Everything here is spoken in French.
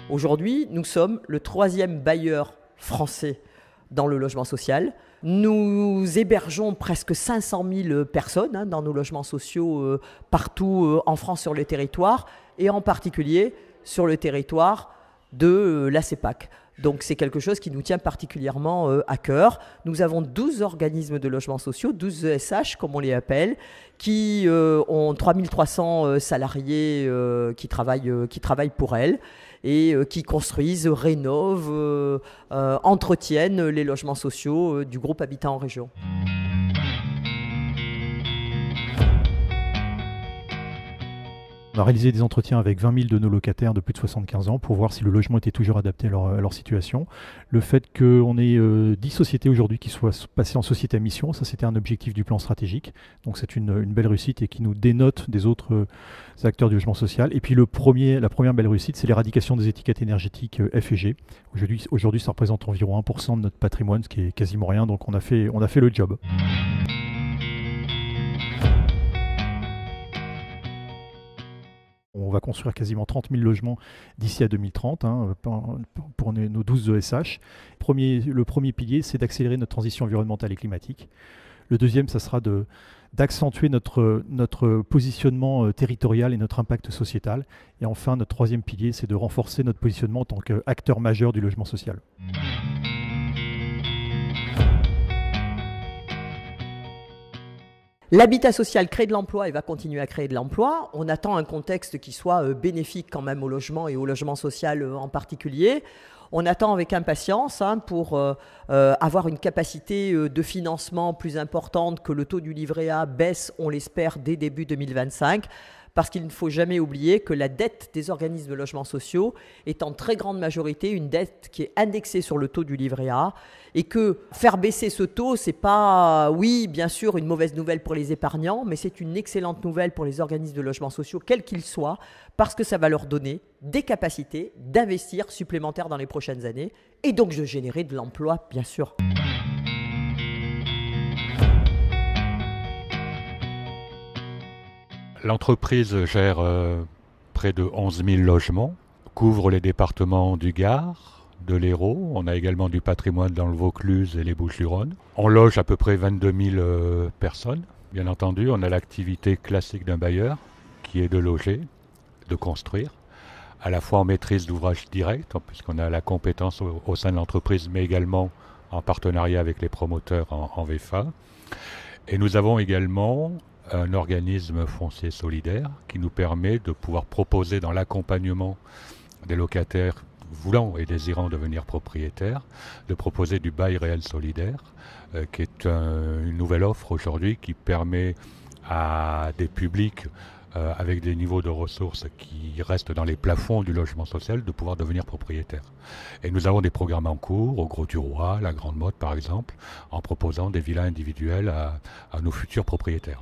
Aujourd'hui, nous sommes le 3e bailleur français dans le logement social. Nous hébergeons presque 500 000 personnes dans nos logements sociaux partout en France sur le territoire et en particulier sur le territoire de la CEPAC. Donc c'est quelque chose qui nous tient particulièrement à cœur. Nous avons 12 organismes de logements sociaux, 12 ESH comme on les appelle, qui ont 3300 salariés qui travaillent pour elles et qui construisent, rénovent, entretiennent les logements sociaux du groupe Habitat en région. On a réalisé des entretiens avec 20 000 de nos locataires de plus de 75 ans pour voir si le logement était toujours adapté à leur situation. Le fait qu'on ait 10 sociétés aujourd'hui qui soient passées en société à mission, ça c'était un objectif du plan stratégique. Donc c'est une belle réussite et qui nous dénote des autres acteurs du logement social. Et puis la première belle réussite, c'est l'éradication des étiquettes énergétiques F et G. Aujourd'hui, ça représente environ 1% de notre patrimoine, ce qui est quasiment rien. Donc on a fait le job. On va construire quasiment 30 000 logements d'ici à 2030 pour nos 12 ESH. Le premier pilier, c'est d'accélérer notre transition environnementale et climatique. Le deuxième, ça sera d'accentuer notre positionnement territorial et notre impact sociétal. Et enfin, notre troisième pilier, c'est de renforcer notre positionnement en tant qu'acteur majeur du logement social. L'habitat social crée de l'emploi et va continuer à créer de l'emploi. On attend un contexte qui soit bénéfique quand même au logement et au logement social en particulier. On attend avec impatience pour avoir une capacité de financement plus importante, que le taux du livret A baisse, on l'espère, dès début 2025. Parce qu'il ne faut jamais oublier que la dette des organismes de logements sociaux est en très grande majorité une dette qui est indexée sur le taux du livret A et que faire baisser ce taux, c'est pas, oui, bien sûr, une mauvaise nouvelle pour les épargnants, mais c'est une excellente nouvelle pour les organismes de logements sociaux, quels qu'ils soient, parce que ça va leur donner des capacités d'investir supplémentaires dans les prochaines années et donc de générer de l'emploi, bien sûr. L'entreprise gère près de 11 000 logements, couvre les départements du Gard, de l'Hérault. On a également du patrimoine dans le Vaucluse et les Bouches-du-Rhône. On loge à peu près 22 000 personnes. Bien entendu, on a l'activité classique d'un bailleur qui est de loger, de construire, à la fois en maîtrise d'ouvrage direct, puisqu'on a la compétence au sein de l'entreprise, mais également en partenariat avec les promoteurs en VFA. Et nous avons également un organisme foncier solidaire qui nous permet de pouvoir proposer dans l'accompagnement des locataires voulant et désirant devenir propriétaires, de proposer du bail réel solidaire, qui est une nouvelle offre aujourd'hui qui permet à des publics avec des niveaux de ressources qui restent dans les plafonds du logement social de pouvoir devenir propriétaires. Et nous avons des programmes en cours, au Gros du Roi, la Grande Motte par exemple, en proposant des villas individuelles à nos futurs propriétaires.